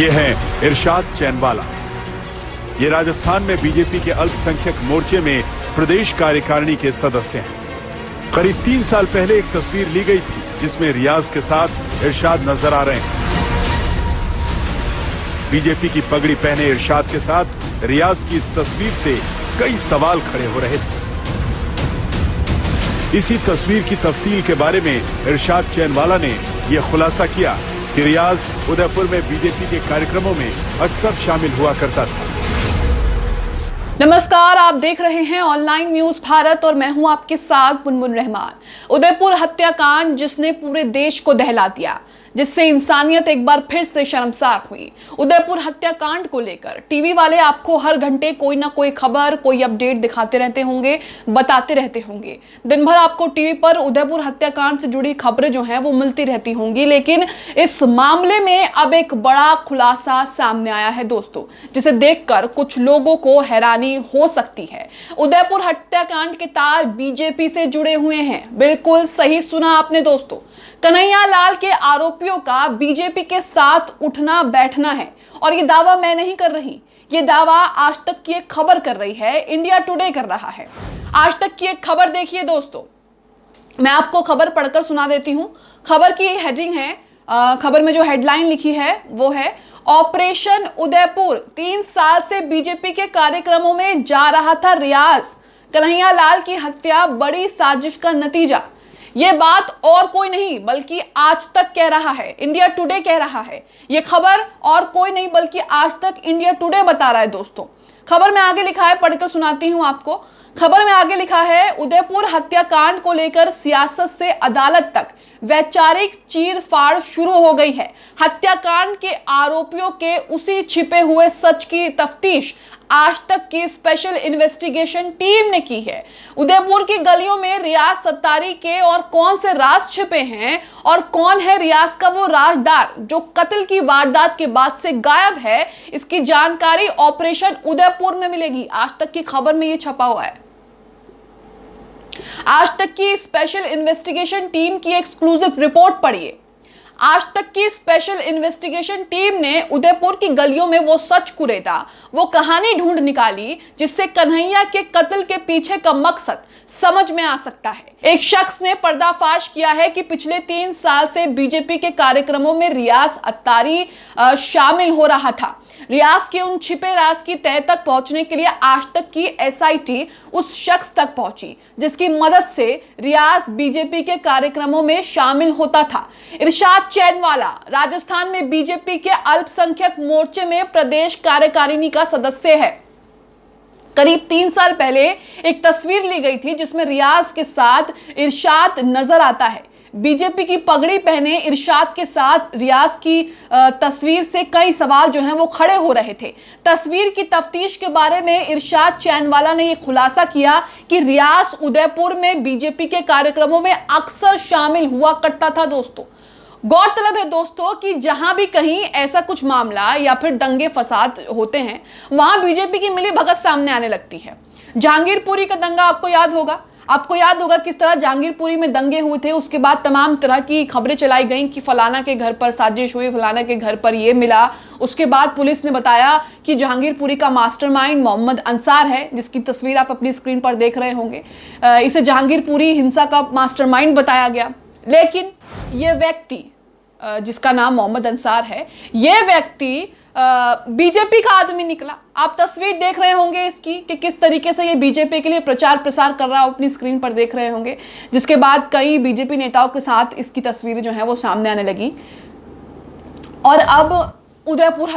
ये हैं इरशाद चैनवाला। ये राजस्थान में बीजेपी के अल्पसंख्यक मोर्चे में प्रदेश कार्यकारिणी के सदस्य हैं। करीब 3 साल पहले एक तस्वीर ली गई थी जिसमें रियाज के साथ इरशाद नजर आ रहे हैं। बीजेपी की पगड़ी पहने इरशाद के साथ रियाज की इस तस्वीर से कई सवाल खड़े हो रहे थे। इसी तस्वीर की तफसील के बारे में इरशाद चैनवाला ने यह खुलासा किया कि रियाज उदयपुर में बीजेपी के कार्यक्रमों में अक्सर शामिल हुआ करता था। नमस्कार, आप देख रहे हैं ऑनलाइन न्यूज भारत और मैं हूं आपके साथ मुनमुन रहमान। उदयपुर हत्याकांड जिसने पूरे देश को दहला दिया, जिससे इंसानियत एक बार फिर से शर्मसार हुई। उदयपुर हत्याकांड को लेकर टीवी वाले आपको हर घंटे कोई ना कोई खबर, कोई अपडेट दिखाते रहते होंगे, बताते रहते होंगे। दिन भर आपको टीवी पर उदयपुर हत्याकांड से जुड़ी खबरें जो हैं वो मिलती रहती होंगी। लेकिन इस मामले में अब एक बड़ा खुलासा सामने आया है दोस्तों, जिसे देखकर कुछ लोगों को हैरानी हो सकती है। उदयपुर हत्याकांड के तार बीजेपी से जुड़े हुए हैं। बिल्कुल सही सुना आपने दोस्तों, कन्हैया लाल के आरोपियों का बीजेपी के साथ उठना बैठना है। और ये दावा मैं नहीं कर रही, ये दावा आज तक की एक खबर कर रही है, इंडिया टुडे कर रहा है। आज तक की एक खबर देखिए दोस्तों, मैं आपको खबर पढ़कर सुना देती हूं। खबर की हेडिंग है, खबर में जो हेडलाइन लिखी है वो है ऑपरेशन उदयपुर, 3 साल से बीजेपी के कार्यक्रमों में जा रहा था रियाज, कन्हैया लाल की हत्या बड़ी साजिश का नतीजा। ये बात और कोई नहीं बल्कि आज तक कह रहा है, इंडिया टुडे कह रहा है। ये खबर और कोई नहीं बल्कि आज तक इंडिया टुडे बता रहा है दोस्तों। खबर में आगे लिखा है, पढ़कर सुनाती हूं आपको। खबर में आगे लिखा है, उदयपुर हत्याकांड को लेकर सियासत से अदालत तक वैचारिक चीरफाड़ शुरू हो गई है। हत्याकांड के आरोपियों के उसी छिपे हुए सच की तफ्तीश आज तक की स्पेशल इन्वेस्टिगेशन टीम ने की है। उदयपुर की गलियों में रियाज सत्तारी के और कौन से राज छिपे हैं और कौन है रियाज का वो राजदार जो कत्ल की वारदात के बाद से गायब है, इसकी जानकारी ऑपरेशन उदयपुर में मिलेगी। आज तक की खबर में ये छपा हुआ है। आज तक की स्पेशल इन्वेस्टिगेशन टीम की एक्सक्लूसिव रिपोर्ट पढ़िए। आज तक की स्पेशल इन्वेस्टिगेशन टीम ने उदयपुर की गलियों में वो सच कुरेदा, वो कहानी ढूंढ निकाली जिससे कन्हैया के कत्ल के पीछे का मकसद समझ में आ सकता है। एक शख्स ने पर्दाफाश किया है कि पिछले 3 साल से बीजेपी के कार्यक्रमों में रियाज अत्तारी शामिल हो रहा था। रियाज के उन छिपे राज की तह तक पहुंचने के लिए आज तक की एसआईटी उस शख्स तक पहुंची जिसकी मदद से रियाज बीजेपी के कार्यक्रमों में शामिल होता था। इरशाद चैनवाला राजस्थान में बीजेपी के अल्पसंख्यक मोर्चे में प्रदेश कार्यकारिणी का सदस्य है। करीब 3 साल पहले एक तस्वीर ली गई थी जिसमें रियाज के साथ इरशाद नजर आता है। बीजेपी की पगड़ी पहने इरशाद के साथ रियाज की तस्वीर से कई सवाल जो हैं वो खड़े हो रहे थे। तस्वीर की तफ्तीश के बारे में इरशाद चैनवाला ने यह खुलासा किया कि रियाज उदयपुर में बीजेपी के कार्यक्रमों में अक्सर शामिल हुआ करता था दोस्तों। गौरतलब है दोस्तों कि जहां भी कहीं ऐसा कुछ मामला या फिर दंगे फसाद होते हैं, वहां बीजेपी की मिली भगत सामने आने लगती है। जहांगीरपुरी का दंगा आपको याद होगा किस तरह जहांगीरपुरी में दंगे हुए थे। उसके बाद तमाम तरह की खबरें चलाई गईं कि फलाना के घर पर साजिश हुई, फलाना के घर पर ये मिला। उसके बाद पुलिस ने बताया कि जहांगीरपुरी का मास्टरमाइंड मोहम्मद अंसार है, जिसकी तस्वीर आप अपनी स्क्रीन पर देख रहे होंगे। इसे जहांगीरपुरी हिंसा का मास्टरमाइंड बताया गया। लेकिन ये व्यक्ति जिसका नाम मोहम्मद अंसार है, ये व्यक्ति बीजेपी का आदमी निकला। आप तस्वीर देख रहे होंगे इसकी कि किस तरीके से ये बीजेपी के लिए प्रचार प्रसार कर रहा है, अपनी स्क्रीन पर देख रहे होंगे। जिसके बाद कई बीजेपी नेताओं के साथ इसकी तस्वीरें जो है वो सामने आने लगी। और अब उदयपुर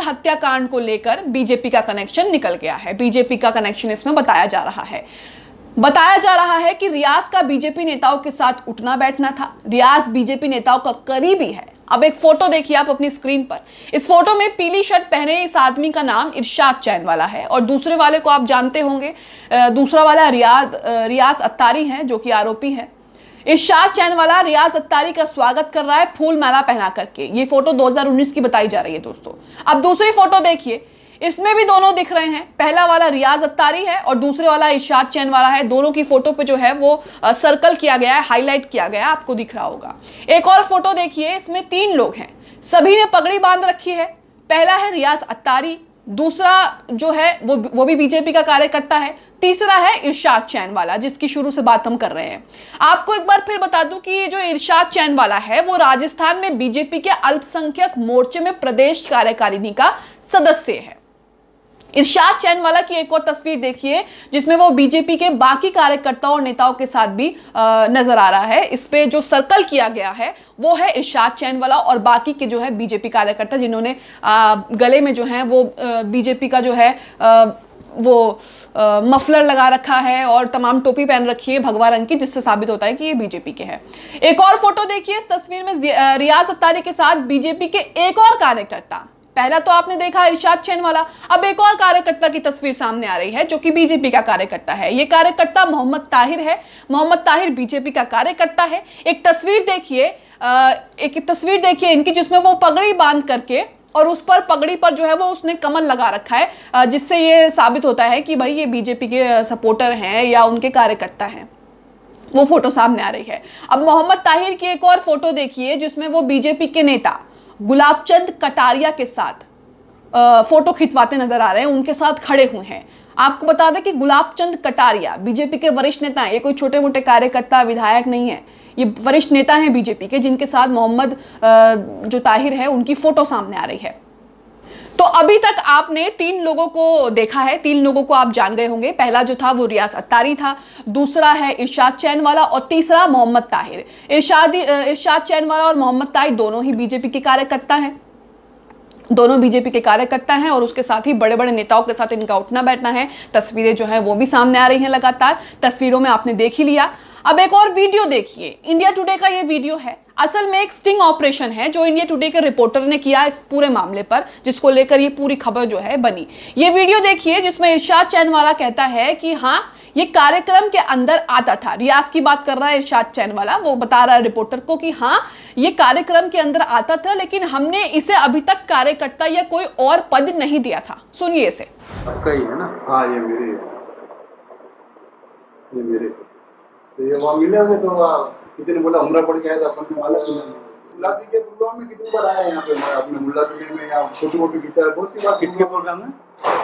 हत्याकांड को लेकर बीजेपी का कनेक्शन निकल गया है। बीजेपी का कनेक्शन इसमें बताया जा रहा है कि रियाज का बीजेपी नेताओं के साथ उठना बैठना था। रियाज बीजेपी नेताओं का करीबी है। अब एक फोटो देखिए आप अपनी स्क्रीन पर। इस फोटो में पीली शर्ट पहने इस आदमी का नाम इरशाद चैनवाला है और दूसरे वाले को आप जानते होंगे, दूसरा वाला रियाज अत्तारी है जो कि आरोपी है। इरशाद चैनवाला रियाज अत्तारी का स्वागत कर रहा है फूल माला पहना करके। ये फोटो 2019 की बताई जा रही है दोस्तों। अब दूसरी फोटो देखिए, इसमें भी दोनों दिख रहे हैं। पहला वाला रियाज अत्तारी है और दूसरे वाला इरशाद चैनवाला है। दोनों की फोटो पे जो है वो सर्कल किया गया है, हाईलाइट किया गया है, आपको दिख रहा होगा। एक और फोटो देखिए, इसमें 3 लोग हैं। सभी ने पगड़ी बांध रखी है। पहला है रियाज अत्तारी, दूसरा जो है वो भी बीजेपी का कार्यकर्ता है, तीसरा है इरशाद चैनवाला, जिसकी शुरू से बात हम कर रहे हैं। आपको एक बार फिर बता दूं कि ये जो इरशाद चैनवाला है वो राजस्थान में बीजेपी के अल्पसंख्यक मोर्चे में प्रदेश कार्यकारिणी का सदस्य है। इरशाद चैनवाला की एक और तस्वीर देखिए जिसमें वो बीजेपी के बाकी कार्यकर्ताओं और नेताओं के साथ भी नजर आ रहा है। इस पे जो सर्कल किया गया है वो है इरशाद चैनवाला और बाकी के जो है बीजेपी कार्यकर्ता, जिन्होंने गले में जो है वो बीजेपी का जो है वो मफलर लगा रखा है और तमाम टोपी पहन रखी है भगवा रंग की, जिससे साबित होता है कि ये बीजेपी के हैं। एक और फोटो देखिए, इस तस्वीर में रियाज अत्तारी के साथ बीजेपी के एक और कार्यकर्ता। पहला तो आपने देखा इरशाद चैनवाला, अब एक और कार्यकर्ता की तस्वीर सामने आ रही है जो कि बीजेपी का कार्यकर्ता है। ये कार्यकर्ता मोहम्मद ताहिर है। मोहम्मद ताहिर बीजेपी का कार्यकर्ता है। एक तस्वीर देखिए इनकी, जिसमें वो पगड़ी बांध करके और उस पर पगड़ी पर जो है वो उसने कमल लगा रखा है, जिससे ये साबित होता है कि भाई ये बीजेपी के सपोर्टर हैं या उनके कार्यकर्ता हैं। वो फोटो सामने आ रही है। अब मोहम्मद ताहिर की एक और फोटो देखिए जिसमें वो बीजेपी के नेता गुलाबचंद कटारिया के साथ फोटो खिंचवाते नजर आ रहे हैं, उनके साथ खड़े हुए हैं। आपको बता दें कि गुलाबचंद कटारिया बीजेपी के वरिष्ठ नेता हैं। ये कोई छोटे मोटे कार्यकर्ता विधायक नहीं है, ये वरिष्ठ नेता हैं बीजेपी के, जिनके साथ मोहम्मद जो ताहिर है उनकी फोटो सामने आ रही है। तो अभी तक आपने 3 लोगों को देखा है, 3 लोगों को आप जान गए होंगे। पहला जो था वो रियाज अत्तारी था, दूसरा है इरशाद चैनवाला और तीसरा मोहम्मद ताहिर। इरशाद चैनवाला और मोहम्मद ताहिर दोनों ही बीजेपी के कार्यकर्ता हैं, दोनों बीजेपी के कार्यकर्ता हैं और उसके साथ ही बड़े बड़े नेताओं के साथ इनका उठना बैठना है। तस्वीरें जो है वो भी सामने आ रही हैं लगातार, तस्वीरों में आपने देख ही लिया। अब एक और वीडियो देखिए, इंडिया टुडे का ये वीडियो है। असल में एक स्टिंग ऑपरेशन है जो इंडिया टुडे के रिपोर्टर ने किया इस पूरे मामले पर, जिसको लेकर ये पूरी खबर जो है बनी। ये वीडियो देखिए जिसमें इरशाद चैनवाला कहता है कि हाँ ये कार्यक्रम के अंदर आता था। रियाज की बात कर रहा है इरशाद चैनवाला, वो बता रहा है रिपोर्टर को कि हाँ ये कार्यक्रम के अंदर आता था, लेकिन हमने इसे अभी तक कार्यकर्ता या कोई और पद नहीं दिया था। सुनिए इसे। आपका ही है ना? हाँ ये मेरे तो ये वहाँ मिले होंगे। तो किसी ने बोला उम्र पड़ गया था, अपन ने वाला सुना। मुल्ला के प्रोग्राम में कितनी बार आया यहाँ पे, अपने मुल्ला में या छोटी मोटी विचार बहुत सी बात। किसके प्रोग्राम में?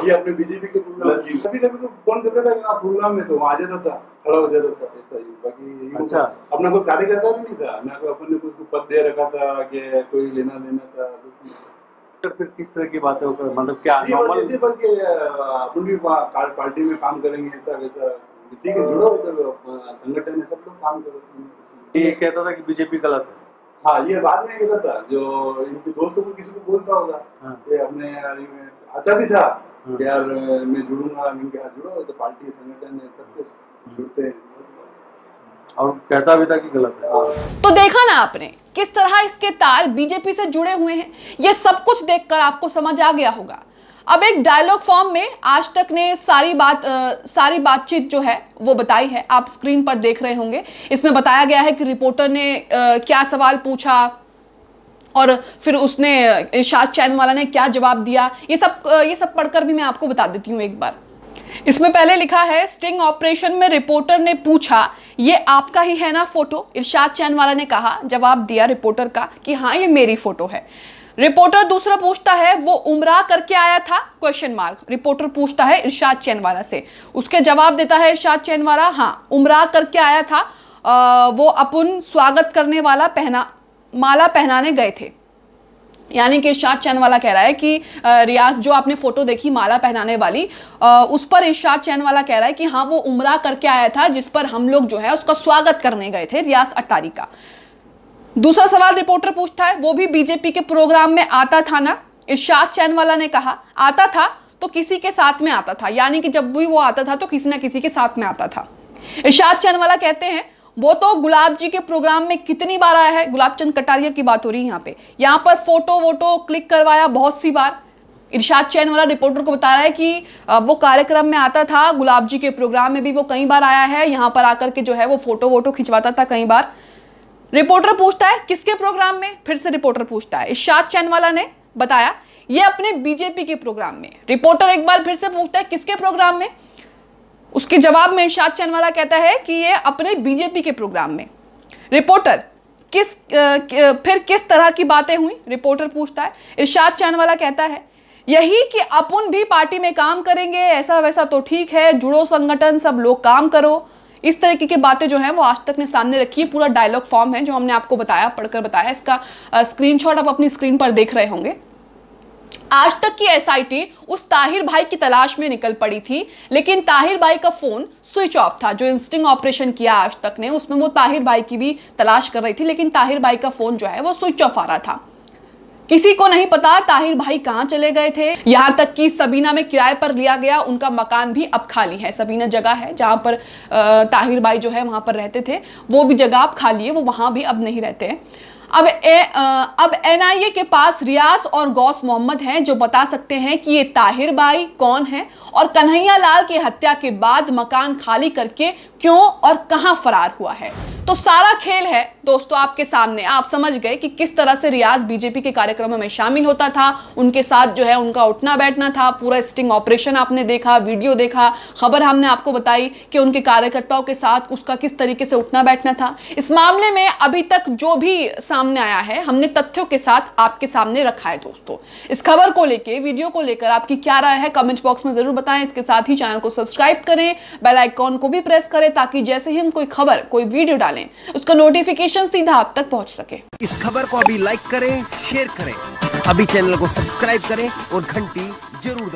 ये अपने बीजेपी के प्रोग्राम। कभी कभी तो फोन करता था यहाँ प्रोग्राम में, तो वहाँ आ जाता था, खड़ा हो जाता था ऐसा ही। बाकी अच्छा, अपना कोई कार्यकर्ता भी नहीं था ना, अपन ने कुछ पद दे रखा था कि कोई लेना देना था। तो फिर किस तरह की बात है, मतलब क्या नॉर्मल? बल्कि अपन भी पार्टी में काम करेंगे ऐसा वैसा, ठीक है जुड़ो, संगठन में सब लोग काम करो। ये कहता था कि बीजेपी गलत है। हाँ ये बाद में कहता था, जो इनके दोस्तों को किसी को बोलता होगा। हाँ। ये अपने आता भी था कि यार मैं जुड़ूंगा, इनके हाथ जुड़ो, तो पार्टी संगठन में सब कुछ जुड़ते हैं और कहता भी था कि गलत है। तो देखा ना आपने किस तरह इसके तार बीजेपी से जुड़े हुए हैं। ये सब कुछ देखकर आपको समझ आ गया होगा। अब एक डायलॉग फॉर्म में आज तक ने सारी बातचीत जो है वो बताई है, आप स्क्रीन पर देख रहे होंगे। इसमें बताया गया है कि रिपोर्टर ने क्या सवाल पूछा और फिर उसने इरशाद चैनवाला ने क्या जवाब दिया। ये सब पढ़कर भी मैं आपको बता देती हूँ एक बार। इसमें पहले लिखा है, स्टिंग ऑपरेशन में रिपोर्टर ने पूछा ये आपका ही है ना फोटो। इरशाद चैनवाला ने कहा, जवाब दिया रिपोर्टर का कि हाँ ये मेरी फोटो है। रिपोर्टर दूसरा पूछता है वो उम्रा करके आया था, क्वेश्चन मार्क। रिपोर्टर पूछता है इरशाद चैनवाला से, उसके जवाब देता है इरशाद चैनवाला, हाँ उम्रा करके आया था, वो अपन स्वागत करने वाला माला पहनाने गए थे। यानी कि इरशाद चैनवाला कह रहा है कि रियाज जो आपने फोटो देखी माला पहनाने वाली, उस पर इरशाद चैनवाला कह रहा है कि हाँ वो उम्रा करके आया था, जिस पर हम लोग जो है उसका स्वागत करने गए थे, रियाज अत्तारी का। दूसरा सवाल रिपोर्टर पूछता है, वो भी बीजेपी के प्रोग्राम में आता था ना। इरशाद चैनवाला ने कहा, आता था तो किसी के साथ में आता था, यानी कि जब भी वो आता था तो किसी ना किसी के साथ में आता था। इरशाद चैनवाला कहते हैं वो तो गुलाब जी के प्रोग्राम में कितनी बार आया है। गुलाबचंद कटारिया की बात हो रही है यहाँ पर फोटो वोटो क्लिक करवाया बहुत सी बार। इरशाद चैनवाला रिपोर्टर को बता रहा है कि वो कार्यक्रम में आता था, गुलाब जी के प्रोग्राम में भी वो कई बार आया है, यहाँ पर आकर के जो है वो फोटो वोटो खिंचवाता था कई बार। रिपोर्टर पूछता है किसके प्रोग्राम में, फिर से रिपोर्टर पूछता है। इरशाद चैनवाला ने बताया ये अपने बीजेपी के प्रोग्राम में। रिपोर्टर एक बार फिर से पूछता है किसके प्रोग्राम में, उसके जवाब में इरशाद चैनवाला कहता है कि ये अपने बीजेपी के प्रोग्राम में। रिपोर्टर फिर किस तरह की बातें हुई, रिपोर्टर पूछता है। इरशाद चांदवाला कहता है यही कि अपन भी पार्टी में काम करेंगे, ऐसा वैसा तो ठीक है, जुड़ो संगठन, सब लोग काम करो। इस तरीके की बातें जो है वो आज तक ने सामने रखी है। पूरा डायलॉग फॉर्म है जो हमने आपको बताया, पढ़कर बताया। इसका स्क्रीनशॉट आप अपनी स्क्रीन पर देख रहे होंगे। आज तक की एसआईटी उस ताहिर भाई की तलाश में निकल पड़ी थी, लेकिन ताहिर भाई का फोन स्विच ऑफ था। जो स्टिंग ऑपरेशन किया आज तक ने, उसमें वो ताहिर भाई की भी तलाश कर रही थी, लेकिन ताहिर भाई का फोन जो है वो स्विच ऑफ आ रहा था। किसी को नहीं पता ताहिर भाई कहां चले गए थे। यहां तक कि सबीना में किराए पर लिया गया उनका मकान भी अब खाली है। सबीना जगह है जहां पर ताहिर भाई जो है वहां पर रहते थे, वो भी जगह अब खाली है, वो वहां भी अब नहीं रहते हैं। अब एनआईए के पास रियाज और गौस मोहम्मद हैं जो बता सकते हैं कि ये ताहिर भाई कौन है और कन्हैया लाल की हत्या के बाद मकान खाली करके क्यों और कहां फरार हुआ है। तो सारा खेल है दोस्तों आपके सामने। आप समझ गए कि किस तरह से रियाज बीजेपी के कार्यक्रमों में शामिल होता था, उनके साथ जो है उनका उठना बैठना था। पूरा स्टिंग ऑपरेशन आपने देखा, वीडियो देखा, खबर हमने आपको बताई कि उनके कार्यकर्ताओं के साथ उसका किस तरीके से उठना बैठना था। इस मामले में अभी तक जो भी सामने आया है हमने तथ्यों के साथ आपके सामने रखा है। दोस्तों इस खबर को लेकर, वीडियो को लेकर आपकी क्या राय है कमेंट बॉक्स में जरूर बताएं। इसके साथ ही चैनल को सब्सक्राइब करें, बेल आइकॉन को भी प्रेस करें ताकि जैसे ही हम कोई खबर, कोई वीडियो डालें उसका नोटिफिकेशन सीधा आप तक पहुंच सके। इस खबर को अभी लाइक करें, शेयर करें, अभी चैनल को सब्सक्राइब करें और घंटी जरूर